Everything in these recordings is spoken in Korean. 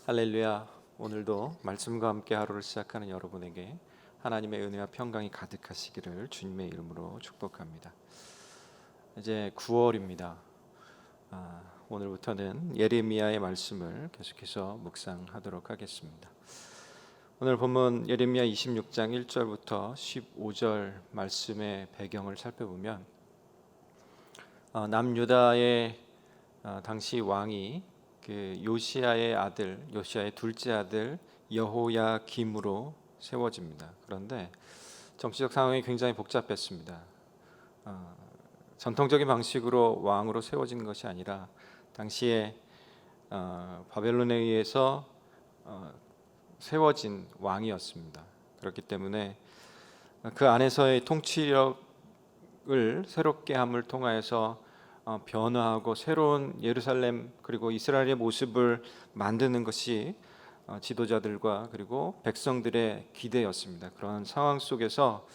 할렐루야. 오늘도 말씀과 함께 하루를 시작하는 여러분에게 하나님의 은혜와 평강이 가득하시기를 주님의 이름으로 축복합니다. 이제 9월입니다. 오늘부터는 예레미야의 말씀을 계속해서 묵상하도록 하겠습니다. 오늘 본문 예레미야 26장 1절부터 15절 말씀의 배경을 살펴보면 남유다의 당시 왕이 그 요시야의 둘째 아들 여호야김으로 세워집니다. 그런데 정치적 상황이 굉장히 복잡했습니다. 전통적인 방식으로 왕으로 세워진 것이 아니라 당시에 바벨론에 의해서 세워진 왕이었습니다. 그렇기 때문에 그 안에서의 통치력을 새롭게 함을 통하여서 변화하고 새로운 예루살렘 그리고 이스라엘의 모습을 만드는 것이 지도자들과 그리고 백성들의 기대였습니다. 그런 상황 속에서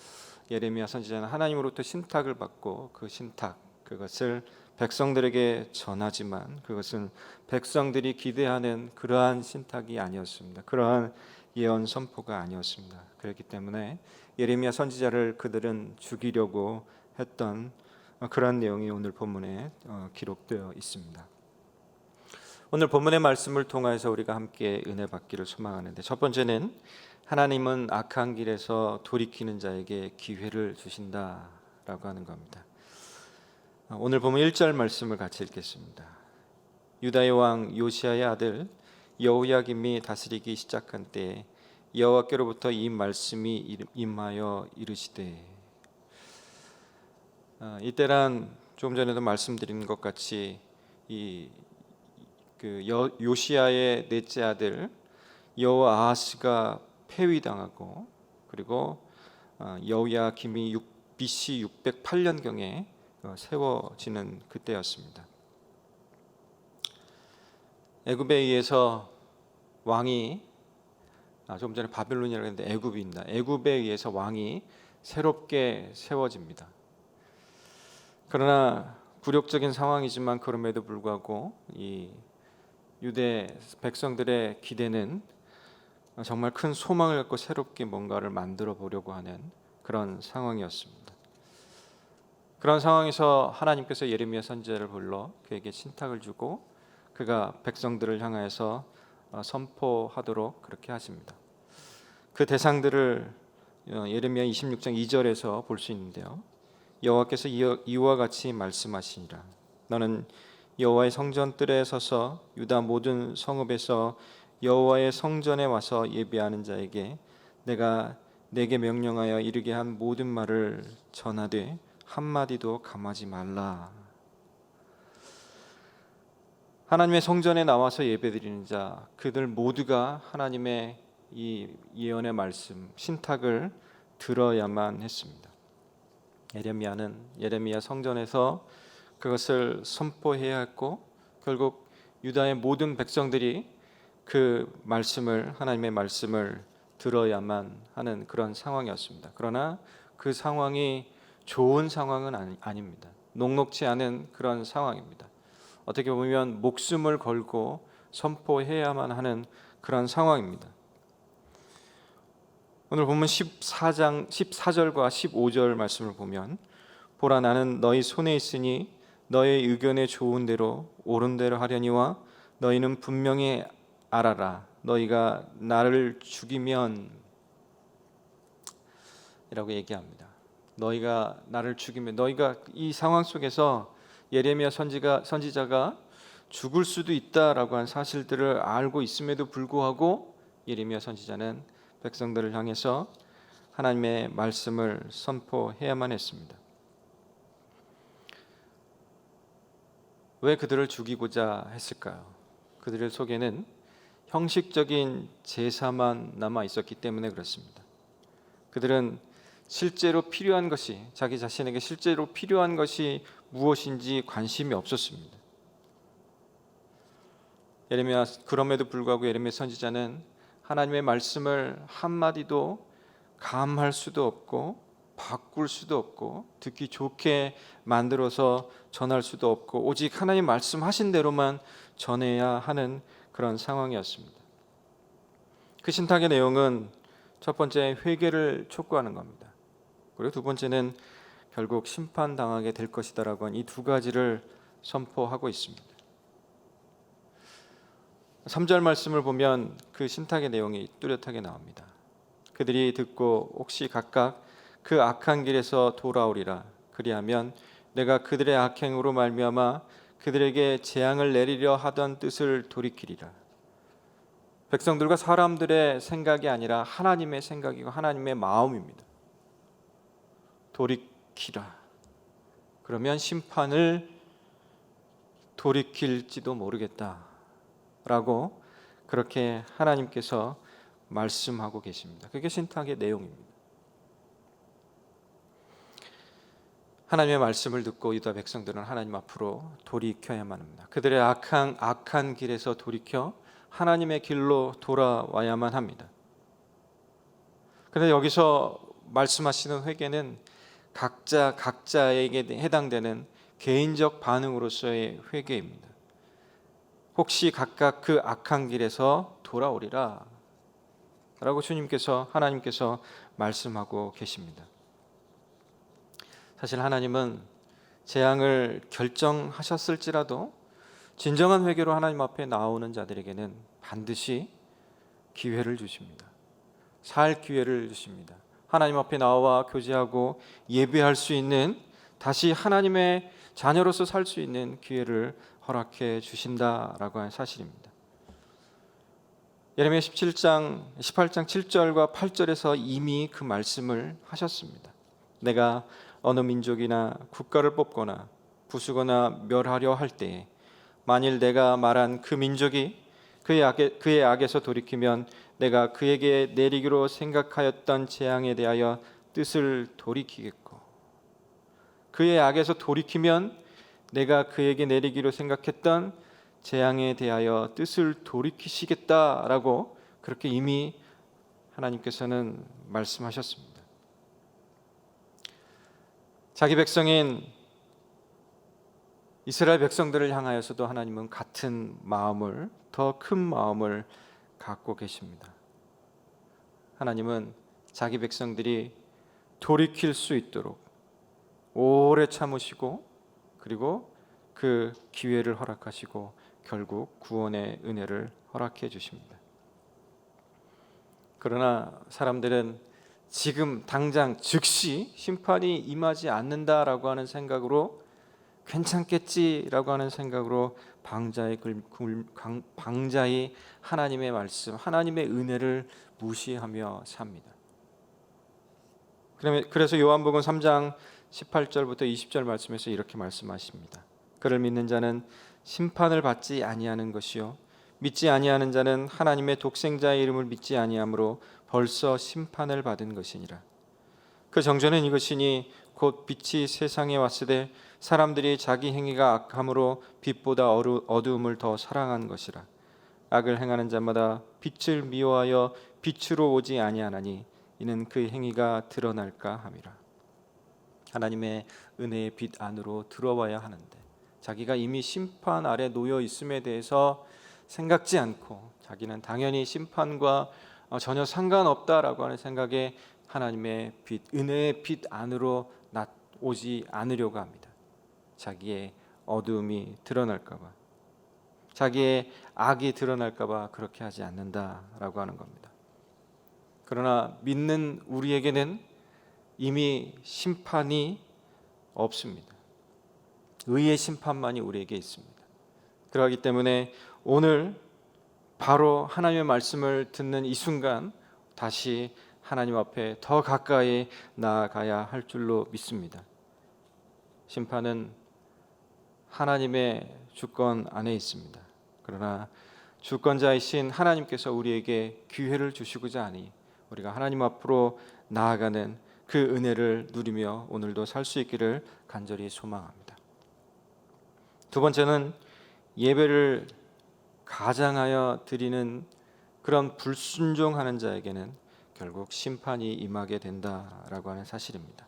예레미야 선지자는 하나님으로부터 신탁을 받고 그 신탁 그것을 백성들에게 전하지만 그것은 백성들이 기대하는 그러한 신탁이 아니었습니다. 그러한 예언 선포가 아니었습니다. 그렇기 때문에 예레미야 선지자를 그들은 죽이려고 했던 그러한 내용이 오늘 본문에 기록되어 있습니다. 오늘 본문의 말씀을 통해서 우리가 함께 은혜 받기를 소망하는데, 첫 번째는 하나님은 악한 길에서 돌이키는 자에게 기회를 주신다라고 하는 겁니다. 오늘 본문 1절 말씀을 같이 읽겠습니다. 유다의 왕 요시야의 아들 여호야김이 다스리기 시작한 때에 여호와께로부터 이 말씀이 임하여 이르시되. 이때란 조금 전에도 말씀드린 것 같이 요시야의 넷째 아들 여호아하스가 폐위당하고, 그리고 여호야김이 BC 608년경에 세워지는 그때였습니다. 애굽에 의해서 왕이 조금 전에 바벨론이라고 했는데 애굽입니다. 애굽에 의해서 왕이 새롭게 세워집니다. 그러나 굴욕적인 상황이지만 그럼에도 불구하고 이 유대 백성들의 기대는 정말 큰 소망을 갖고 새롭게 뭔가를 만들어 보려고 하는 그런 상황이었습니다. 그런 상황에서 하나님께서 예레미야 선지자를 불러 그에게 신탁을 주고 그가 백성들을 향하여서 선포하도록 그렇게 하십니다. 그 대상들을 예레미야 26장 2절에서 볼 수 있는데요. 여호와께서 이와 같이 말씀하시니라. 너는 여호와의 성전 뜰에 서서 유다 모든 성읍에서 여호와의 성전에 와서 예배하는 자에게 내가 내게 명령하여 이르게 한 모든 말을 전하되 한마디도 감하지 말라. 하나님의 성전에 나와서 예배드리는 자, 그들 모두가 하나님의 이 예언의 말씀, 신탁을 들어야만 했습니다. 예레미야는 예레미야 성전에서 그것을 선포해야 했고, 결국 유다의 모든 백성들이 그 말씀을, 하나님의 말씀을 들어야만 하는 그런 상황이었습니다. 그러나 그 상황이 좋은 상황은 아닙니다. 녹록지 않은 그런 상황입니다. 어떻게 보면 목숨을 걸고 선포해야만 하는 그런 상황입니다. 오늘 본문 14절과 15절 말씀을 보면, 보라 나는 너희 손에 있으니 너의 의견에 좋은 대로 옳은 대로 하려니와 너희는 분명히 알아라. 너희가 나를 죽이면 이라고 얘기합니다. 너희가 나를 죽이면, 너희가 이 상황 속에서 예레미야 선지자가 죽을 수도 있다라고 한 사실들을 알고 있음에도 불구하고 예레미야 선지자는 백성들을 향해서 하나님의 말씀을 선포해야만 했습니다. 왜 그들을 죽이고자 했을까요? 그들의 속에는 형식적인 제사만 남아 있었기 때문에 그렇습니다. 그들은 실제로 필요한 것이, 자기 자신에게 실제로 필요한 것이 무엇인지 관심이 없었습니다. 그럼에도 불구하고 예레미야 선지자는 하나님의 말씀을 한마디도 감할 수도 없고 바꿀 수도 없고 듣기 좋게 만들어서 전할 수도 없고 오직 하나님 말씀하신 대로만 전해야 하는 그런 상황이었습니다. 그 신탁의 내용은 첫 번째 회개를 촉구하는 겁니다. 그리고 두 번째는 결국 심판당하게 될 것이다라고 한 이 두 가지를 선포하고 있습니다. 3절 말씀을 보면 그 신탁의 내용이 뚜렷하게 나옵니다. 그들이 듣고 혹시 각각 그 악한 길에서 돌아오리라. 그리하면 내가 그들의 악행으로 말미암아 그들에게 재앙을 내리려 하던 뜻을 돌이키리라. 백성들과 사람들의 생각이 아니라 하나님의 생각이고 하나님의 마음입니다. 돌이키라. 그러면 심판을 돌이킬지도 모르겠다라고 그렇게 하나님께서 말씀하고 계십니다. 그게 신탁의 내용입니다. 하나님의 말씀을 듣고 유다 백성들은 하나님 앞으로 돌이켜야만 합니다. 그들의 악한 길에서 돌이켜 하나님의 길로 돌아와야만 합니다. 그런데 여기서 말씀하시는 회개는 각자에게 해당되는 개인적 반응으로서의 회개입니다. 혹시 각각 그 악한 길에서 돌아오리라 라고 하나님께서 말씀하고 계십니다. 사실 하나님은 재앙을 결정하셨을지라도 진정한 회개로 하나님 앞에 나오는 자들에게는 반드시 기회를 주십니다. 살 기회를 주십니다. 하나님 앞에 나와 교제하고 예배할 수 있는, 다시 하나님의 자녀로서 살 수 있는 기회를 허락해 주신다라고 하는 사실입니다. 예레미야 18장 7절과 8절에서 이미 그 말씀을 하셨습니다. 내가 어느 민족이나 국가를 뽑거나 부수거나 멸하려 할 때에 만일 내가 말한 그 민족이 그의 악에서 돌이키면 내가 그에게 내리기로 생각하였던 재앙에 대하여 뜻을 돌이키겠고, 그의 악에서 돌이키면 내가 그에게 내리기로 생각했던 재앙에 대하여 뜻을 돌이키시겠다라고 그렇게 이미 하나님께서는 말씀하셨습니다. 자기 백성인 이스라엘 백성들을 향하여서도 하나님은 같은 마음을, 더 큰 마음을 갖고 계십니다. 하나님은 자기 백성들이 돌이킬 수 있도록 오래 참으시고, 그리고 그 기회를 허락하시고 결국 구원의 은혜를 허락해 주십니다. 그러나 사람들은 지금 당장 즉시 심판이 임하지 않는다라고 하는 생각으로, 괜찮겠지라고 하는 생각으로 방자히 하나님의 말씀, 하나님의 은혜를 무시하며 삽니다. 그래서 요한복음 3장 18절부터 20절 말씀에서 이렇게 말씀하십니다. 그를 믿는 자는 심판을 받지 아니하는 것이요 믿지 아니하는 자는 하나님의 독생자의 이름을 믿지 아니하므로 벌써 심판을 받은 것이니라. 그 정죄는 이것이니 곧 빛이 세상에 왔으되 사람들이 자기 행위가 악함으로 빛보다 어두움을 더 사랑한 것이라. 악을 행하는 자마다 빛을 미워하여 빛으로 오지 아니하나니 이는 그 행위가 드러날까 함이라. 하나님의 은혜의 빛 안으로 들어와야 하는데 자기가 이미 심판 아래 놓여 있음에 대해서 생각지 않고, 자기는 당연히 심판과 전혀 상관없다라고 하는 생각에 하나님의 빛, 은혜의 빛 안으로 오지 않으려고 합니다. 자기의 어두움이 드러날까 봐, 자기의 악이 드러날까 봐 그렇게 하지 않는다라고 하는 겁니다. 그러나 믿는 우리에게는 이미 심판이 없습니다. 의의 심판만이 우리에게 있습니다. 그렇기 때문에 오늘 바로 하나님의 말씀을 듣는 이 순간 다시 하나님 앞에 더 가까이 나아가야 할 줄로 믿습니다. 심판은 하나님의 주권 안에 있습니다. 그러나 주권자이신 하나님께서 우리에게 기회를 주시고자 하니 우리가 하나님 앞으로 나아가는 그 은혜를 누리며 오늘도 살 수 있기를 간절히 소망합니다. 두 번째는 예배를 가장하여 드리는 그런 불순종하는 자에게는 결국 심판이 임하게 된다라고 하는 사실입니다.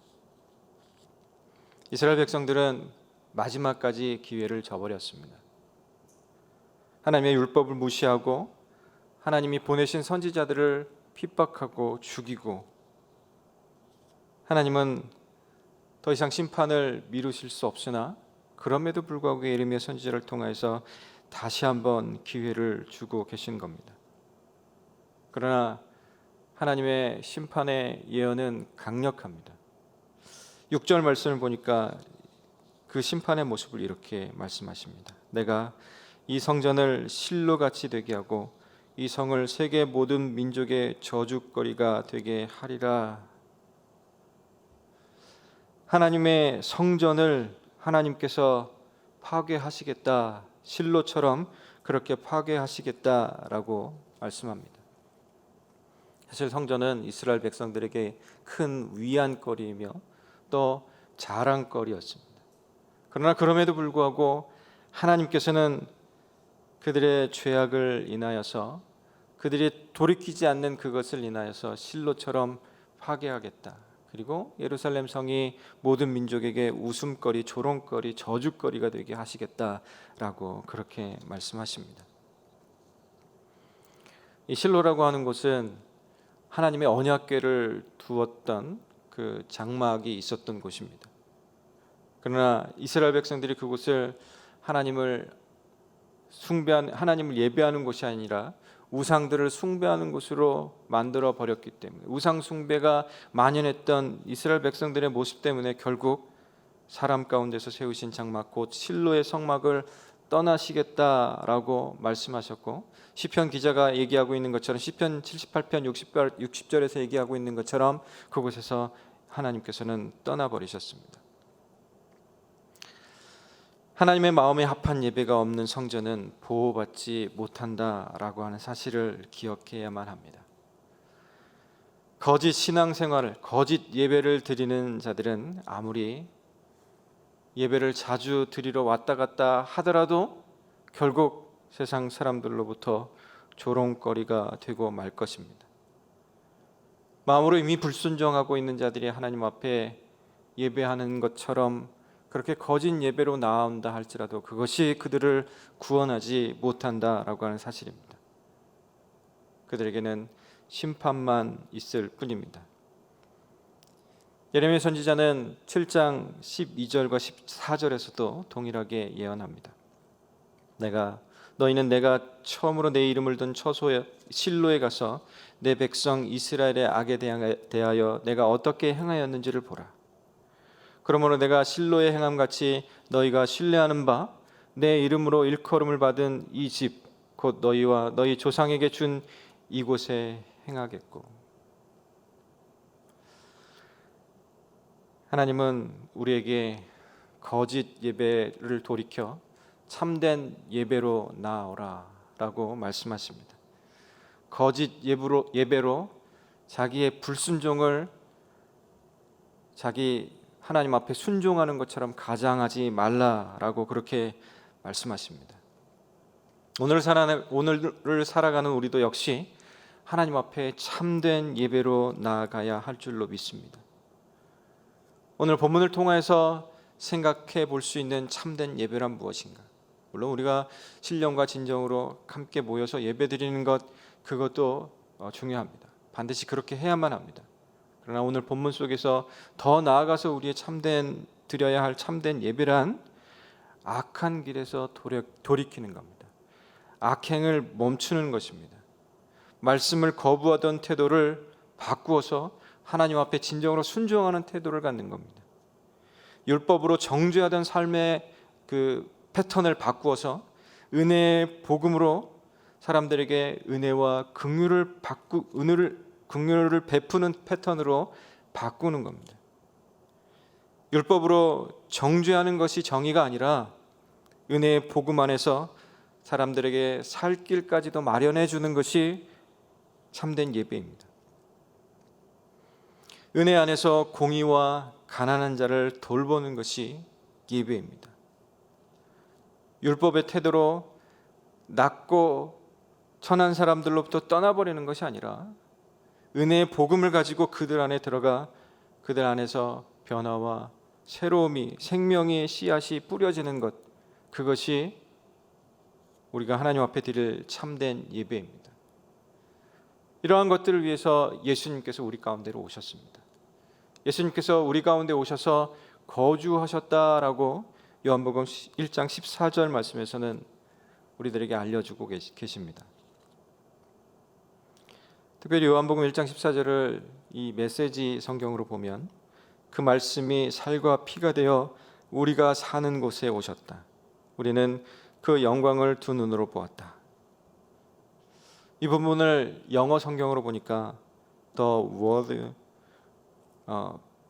이스라엘 백성들은 마지막까지 기회를 저버렸습니다. 하나님의 율법을 무시하고 하나님이 보내신 선지자들을 핍박하고 죽이고, 하나님은 더 이상 심판을 미루실 수 없으나 그럼에도 불구하고 예레미야 선지자를 통해서 다시 한번 기회를 주고 계신 겁니다. 그러나 하나님의 심판의 예언은 강력합니다. 6절 말씀을 보니까 그 심판의 모습을 이렇게 말씀하십니다. 내가 이 성전을 실로같이 되게 하고 이 성을 세계 모든 민족의 저주거리가 되게 하리라. 하나님의 성전을 하나님께서 파괴하시겠다, 실로처럼 그렇게 파괴하시겠다라고 말씀합니다. 사실 성전은 이스라엘 백성들에게 큰 위안거리이며 또 자랑거리였습니다. 그러나 그럼에도 불구하고 하나님께서는 그들의 죄악을 인하여서, 그들이 돌이키지 않는 그것을 인하여서 실로처럼 파괴하겠다. 그리고 예루살렘 성이 모든 민족에게 웃음거리, 조롱거리, 저주거리가 되게 하시겠다라고 그렇게 말씀하십니다. 이 실로라고 하는 곳은 하나님의 언약궤를 두었던 그 장막이 있었던 곳입니다. 그러나 이스라엘 백성들이 그곳을 하나님을 예배하는 곳이 아니라 우상들을 숭배하는 곳으로 만들어 버렸기 때문에, 우상 숭배가 만연했던 이스라엘 백성들의 모습 때문에 결국 사람 가운데서 세우신 장막 곧 실로의 성막을 떠나시겠다라고 말씀하셨고, 시편 기자가 얘기하고 있는 것처럼 시편 78편 60절에서 얘기하고 있는 것처럼 그곳에서 하나님께서는 떠나버리셨습니다. 하나님의 마음에 합한 예배가 없는 성전은 보호받지 못한다라고 하는 사실을 기억해야만 합니다. 거짓 신앙생활을, 거짓 예배를 드리는 자들은 아무리 예배를 자주 드리러 왔다 갔다 하더라도 결국 세상 사람들로부터 조롱거리가 되고 말 것입니다. 마음으로 이미 불순종하고 있는 자들이 하나님 앞에 예배하는 것처럼 그렇게 거짓 예배로 나온다 할지라도 그것이 그들을 구원하지 못한다라고 하는 사실입니다. 그들에게는 심판만 있을 뿐입니다. 예레미야 선지자는 7장 12절과 14절에서도 동일하게 예언합니다. 너희는 내가 처음으로 내 이름을 둔 처소에 실로에 가서 내 백성 이스라엘의 악에 대하여 내가 어떻게 행하였는지를 보라. 그러므로 내가 실로에 행함같이 너희가 신뢰하는 바 내 이름으로 일컬음을 받은 이 집 곧 너희와 너희 조상에게 준 이곳에 행하겠고. 하나님은 우리에게 거짓 예배를 돌이켜 참된 예배로 나아오라 라고 말씀하십니다. 거짓 예배로 자기의 불순종을 자기 하나님 앞에 순종하는 것처럼 가장하지 말라라고 그렇게 말씀하십니다. 오늘을 살아가는 우리도 역시 하나님 앞에 참된 예배로 나아가야 할 줄로 믿습니다. 오늘 본문을 통해서 생각해 볼 수 있는 참된 예배란 무엇인가? 물론 우리가 신령과 진정으로 함께 모여서 예배드리는 것, 그것도 중요합니다. 반드시 그렇게 해야만 합니다. 그러나 오늘 본문 속에서 더 나아가서 우리의 드려야 할 참된 예배란 악한 길에서 돌이키는 겁니다. 악행을 멈추는 것입니다. 말씀을 거부하던 태도를 바꾸어서 하나님 앞에 진정으로 순종하는 태도를 갖는 겁니다. 율법으로 정죄하던 삶의 그 패턴을 바꾸어서 은혜의 복음으로 사람들에게 은혜와 긍휼을 베푸는 패턴으로 바꾸는 겁니다. 율법으로 정죄하는 것이 정의가 아니라 은혜의 복음 안에서 사람들에게 살 길까지도 마련해 주는 것이 참된 예배입니다. 은혜 안에서 공의와 가난한 자를 돌보는 것이 예배입니다. 율법의 태도로 낮고 천한 사람들로부터 떠나버리는 것이 아니라 은혜의 복음을 가지고 그들 안에 들어가 그들 안에서 변화와 새로움이, 생명의 씨앗이 뿌려지는 것, 그것이 우리가 하나님 앞에 드릴 참된 예배입니다. 이러한 것들을 위해서 예수님께서 우리 가운데로 오셨습니다. 예수님께서 우리 가운데 오셔서 거주하셨다라고 요한복음 1장 14절 말씀에서는 우리들에게 알려주고 계십니다. 특별히 요한복음 1장 14절을 이 메시지 성경으로 보면 그 말씀이 살과 피가 되어 우리가 사는 곳에 오셨다. 우리는 그 영광을 두 눈으로 보았다. 이 부분을 영어 성경으로 보니까 The Word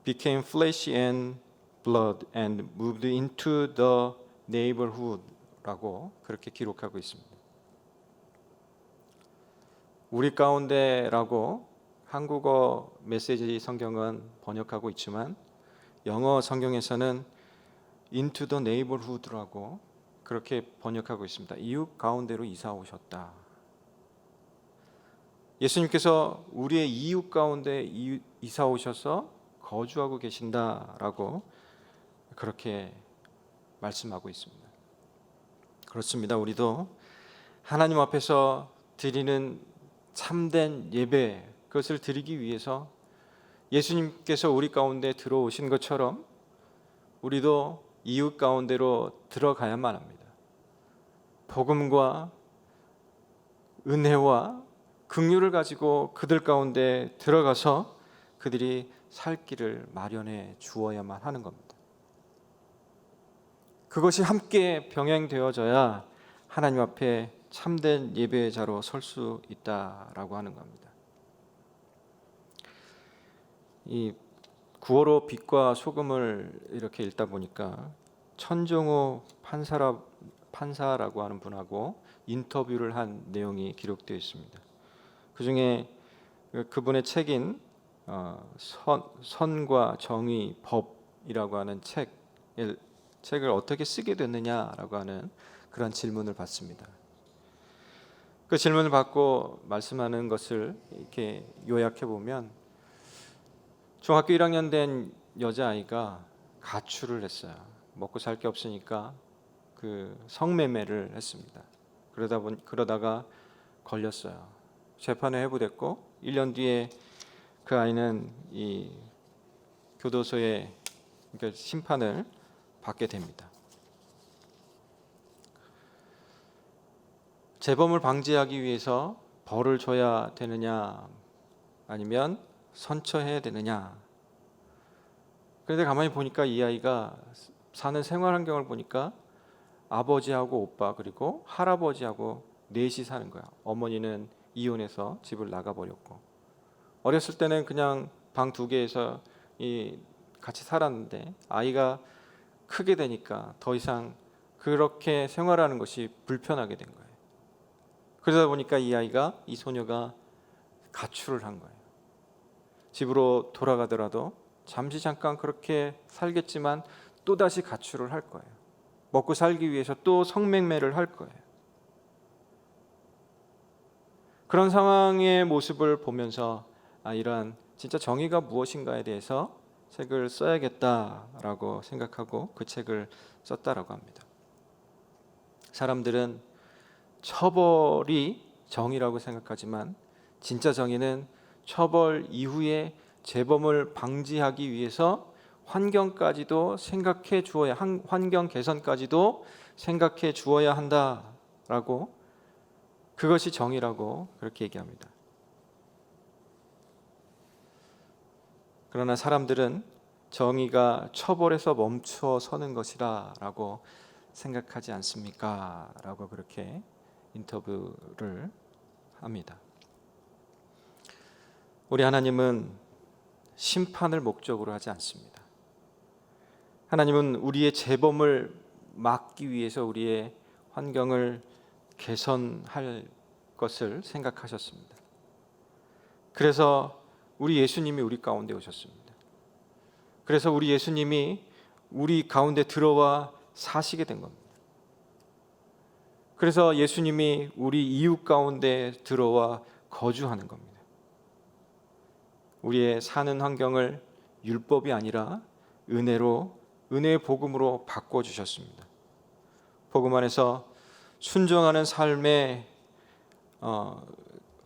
became flesh and blood and moved into the neighborhood라고 그렇게 기록하고 있습니다. 우리 가운데라고 한국어 메시지 성경은 번역하고 있지만 영어 성경에서는 into the neighborhood라고 그렇게 번역하고 있습니다. 이웃 가운데로 이사 오셨다. 예수님께서 우리의 이웃 가운데 이사 오셔서 거주하고 계신다라고 그렇게 말씀하고 있습니다. 그렇습니다. 우리도 하나님 앞에서 드리는 참된 예배, 그것을 드리기 위해서 예수님께서 우리 가운데 들어오신 것처럼 우리도 이웃 가운데로 들어가야만 합니다. 복음과 은혜와 긍휼을 가지고 그들 가운데 들어가서 그들이 살 길을 마련해 주어야만 하는 겁니다. 그것이 함께 병행되어져야 하나님 앞에 참된 예배자로 설 수 있다라고 하는 겁니다. 이 구어로 빛과 소금을 이렇게 읽다 보니까 천정호 판사라고 하는 분하고 인터뷰를 한 내용이 기록되어 있습니다. 그 중에 그분의 책인 선과 정의, 법이라고 하는 책을 어떻게 쓰게 됐느냐라고 하는 그런 질문을 받습니다. 그 질문을 받고 말씀하는 것을 이렇게 요약해 보면 중학교 1학년 된 여자아이가 가출을 했어요. 먹고 살 게 없으니까 그 성매매를 했습니다. 그러다가 걸렸어요. 재판에 회부됐고 1년 뒤에 그 아이는 이 교도소에 그러니까 심판을 받게 됩니다. 재범을 방지하기 위해서 벌을 줘야 되느냐 아니면 선처해야 되느냐. 그런데 가만히 보니까 이 아이가 사는 생활 환경을 보니까 아버지하고 오빠 그리고 할아버지하고 넷이 사는 거야. 어머니는 이혼해서 집을 나가버렸고 어렸을 때는 그냥 방 2개에서 같이 살았는데 아이가 크게 되니까 더 이상 그렇게 생활하는 것이 불편하게 된 거예요. 그러다 보니까 이 소녀가 가출을 한 거예요. 집으로 돌아가더라도 잠깐 그렇게 살겠지만 또다시 가출을 할 거예요. 먹고 살기 위해서 또 성매매를 할 거예요. 그런 상황의 모습을 보면서 이러한 진짜 정의가 무엇인가에 대해서 책을 써야겠다라고 생각하고 그 책을 썼다라고 합니다. 사람들은 처벌이 정의라고 생각하지만 진짜 정의는 처벌 이후에 재범을 방지하기 위해서 환경 개선까지도 생각해 주어야 한다라고 그것이 정의라고 그렇게 얘기합니다. 그러나 사람들은 정의가 처벌에서 멈춰 서는 것이라고 생각하지 않습니까? 라고 그렇게 인터뷰를 합니다. 우리 하나님은 심판을 목적으로 하지 않습니다. 하나님은 우리의 재범을 막기 위해서 우리의 환경을 개선할 것을 생각하셨습니다. 그래서 우리 예수님이 우리 가운데 오셨습니다. 그래서 우리 예수님이 우리 가운데 들어와 사시게 된 겁니다. 그래서 예수님이 우리 이웃 가운데 들어와 거주하는 겁니다. 우리의 사는 환경을 율법이 아니라 은혜의 복음으로 바꿔주셨습니다. 복음 안에서 순종하는 삶의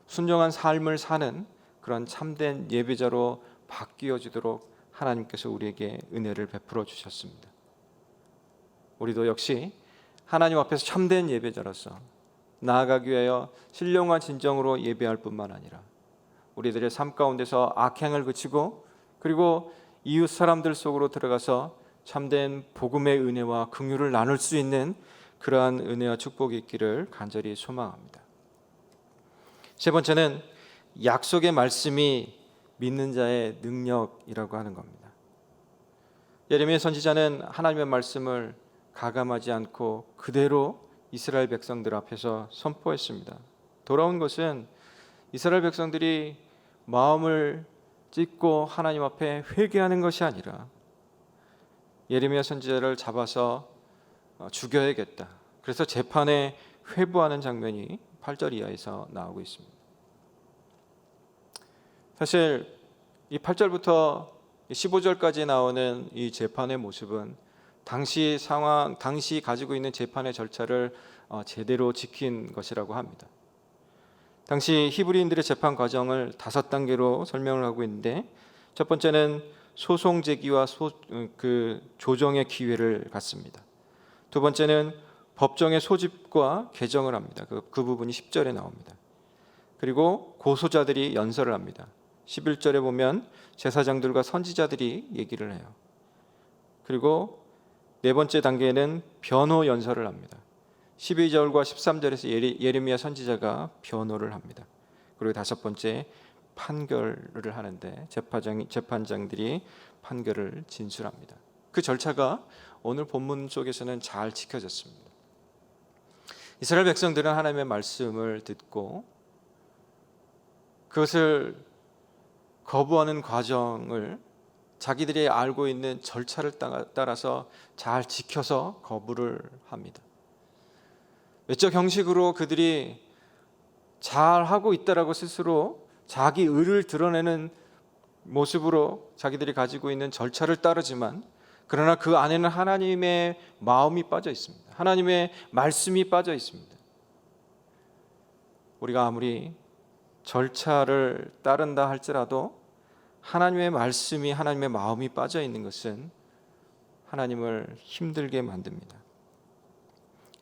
순종한 삶을 사는 그런 참된 예배자로 바뀌어지도록 하나님께서 우리에게 은혜를 베풀어 주셨습니다. 우리도 역시 하나님 앞에서 참된 예배자로서 나아가기 위하여 신령한 진정으로 예배할 뿐만 아니라 우리들의 삶 가운데서 악행을 그치고 그리고 이웃 사람들 속으로 들어가서 참된 복음의 은혜와 긍휼을 나눌 수 있는 그러한 은혜와 축복이 있기를 간절히 소망합니다. 세 번째는 약속의 말씀이 믿는 자의 능력이라고 하는 겁니다. 예레미야 선지자는 하나님의 말씀을 가감하지 않고 그대로 이스라엘 백성들 앞에서 선포했습니다. 돌아온 것은 이스라엘 백성들이 마음을 찢고 하나님 앞에 회개하는 것이 아니라 예레미야 선지자를 잡아서 죽여야겠다. 그래서 재판에 회부하는 장면이 8절 이하에서 나오고 있습니다. 사실 이 8절부터 15절까지 나오는 이 재판의 모습은 당시 상황, 당시 가지고 있는 재판의 절차를 제대로 지킨 것이라고 합니다. 당시 히브리인들의 재판 과정을 5단계로 설명을 하고 있는데, 첫 번째는 소송 제기와 조정의 기회를 갖습니다. 두 번째는 법정의 소집과 개정을 합니다. 그 부분이 10절에 나옵니다. 그리고 고소자들이 연설을 합니다. 11절에 보면 제사장들과 선지자들이 얘기를 해요. 그리고 네 번째 단계에는 변호 연설을 합니다. 12절과 13절에서 예레미야 선지자가 변호를 합니다. 그리고 다섯 번째 판결을 하는데 재판장들이 판결을 진술합니다. 그 절차가 오늘 본문 속에서는 잘 지켜졌습니다. 이스라엘 백성들은 하나님의 말씀을 듣고 그것을 거부하는 과정을 자기들이 알고 있는 절차를 따라서 잘 지켜서 거부를 합니다. 외적 형식으로 그들이 잘하고 있다라고 스스로 자기 의를 드러내는 모습으로 자기들이 가지고 있는 절차를 따르지만, 그러나 그 안에는 하나님의 마음이 빠져 있습니다. 하나님의 말씀이 빠져 있습니다. 우리가 아무리 절차를 따른다 할지라도 하나님의 말씀이, 하나님의 마음이 빠져 있는 것은 하나님을 힘들게 만듭니다.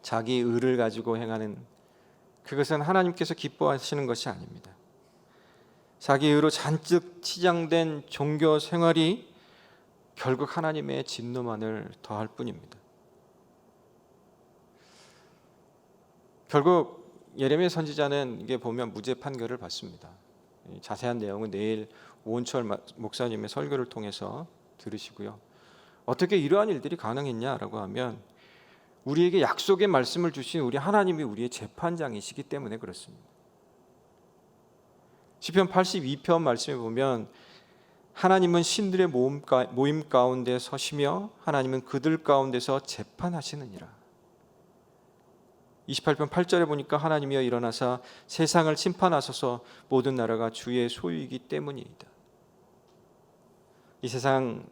자기 의를 가지고 행하는 그것은 하나님께서 기뻐하시는 것이 아닙니다. 자기 의로 잔뜩 치장된 종교 생활이 결국 하나님의 진노만을 더할 뿐입니다. 결국 예레미야 선지자는 이게 보면 무죄 판결을 받습니다. 자세한 내용은 내일 오은철 목사님의 설교를 통해서 들으시고요. 어떻게 이러한 일들이 가능했냐라고 하면 우리에게 약속의 말씀을 주신 우리 하나님이 우리의 재판장이시기 때문에 그렇습니다. 시편 82편 말씀에 보면 하나님은 신들의 모임 가운데 서시며 하나님은 그들 가운데서 재판하시느니라. 28편 8절에 보니까 하나님이여 일어나사 세상을 심판하소서 모든 나라가 주의 소유이기 때문이다. 이 세상에서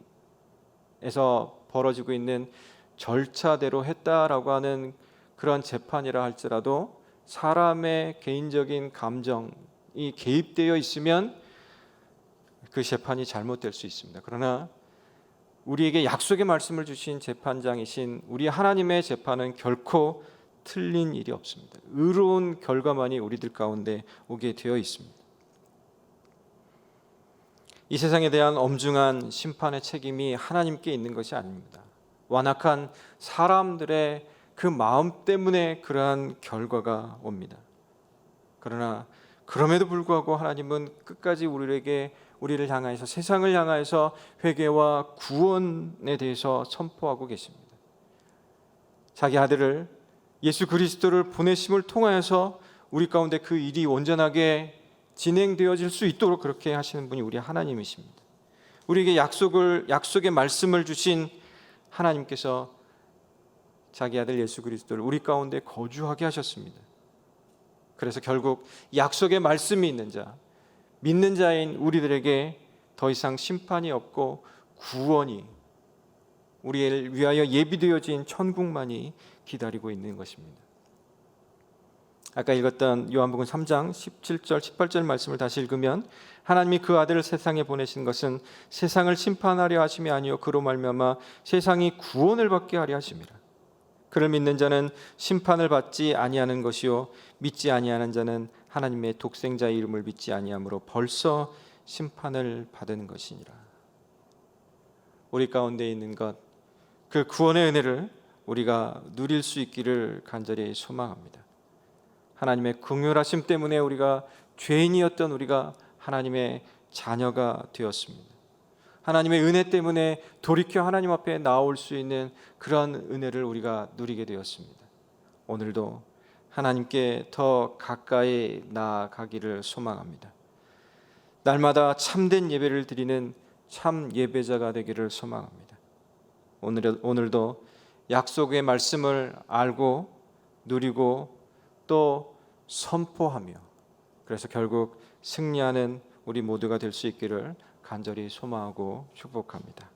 벌어지고 있는 절차대로 했다라고 하는 그런 재판이라 할지라도 사람의 개인적인 감정이 개입되어 있으면 그 재판이 잘못될 수 있습니다. 그러나 우리에게 약속의 말씀을 주신 재판장이신 우리 하나님의 재판은 결코 틀린 일이 없습니다. 의로운 결과만이 우리들 가운데 오게 되어 있습니다. 이 세상에 대한 엄중한 심판의 책임이 하나님께 있는 것이 아닙니다. 완악한 사람들의 그 마음 때문에 그러한 결과가 옵니다. 그러나 그럼에도 불구하고 하나님은 끝까지 우리를 향하여서, 세상을 향하여서 회개와 구원에 대해서 선포하고 계십니다. 자기 아들을 예수 그리스도를 보내심을 통하여서 우리 가운데 그 일이 온전하게 진행되어질 수 있도록 그렇게 하시는 분이 우리 하나님이십니다. 우리에게 약속의 말씀을 주신 하나님께서 자기 아들 예수 그리스도를 우리 가운데 거주하게 하셨습니다. 그래서 결국 약속의 말씀이 있는 자, 믿는 자인 우리들에게 더 이상 심판이 없고 구원이, 우리를 위하여 예비되어진 천국만이 기다리고 있는 것입니다. 아까 읽었던 요한복음 3장 17절 18절 말씀을 다시 읽으면 하나님이 그 아들을 세상에 보내신 것은 세상을 심판하려 하심이 아니요 그로 말미암아 세상이 구원을 받게 하려 하심이라. 그를 믿는 자는 심판을 받지 아니하는 것이요 믿지 아니하는 자는 하나님의 독생자의 이름을 믿지 아니하므로 벌써 심판을 받은 것이니라. 우리 가운데 있는 것, 그 구원의 은혜를 우리가 누릴 수 있기를 간절히 소망합니다. 하나님의 긍휼하심 때문에 우리가 죄인이었던 우리가 하나님의 자녀가 되었습니다. 하나님의 은혜 때문에 돌이켜 하나님 앞에 나올 수 있는 그런 은혜를 우리가 누리게 되었습니다. 오늘도 하나님께 더 가까이 나아가기를 소망합니다. 날마다 참된 예배를 드리는 참 예배자가 되기를 소망합니다. 오늘도 약속의 말씀을 알고 누리고 또 선포하며 그래서 결국 승리하는 우리 모두가 될 수 있기를 간절히 소망하고 축복합니다.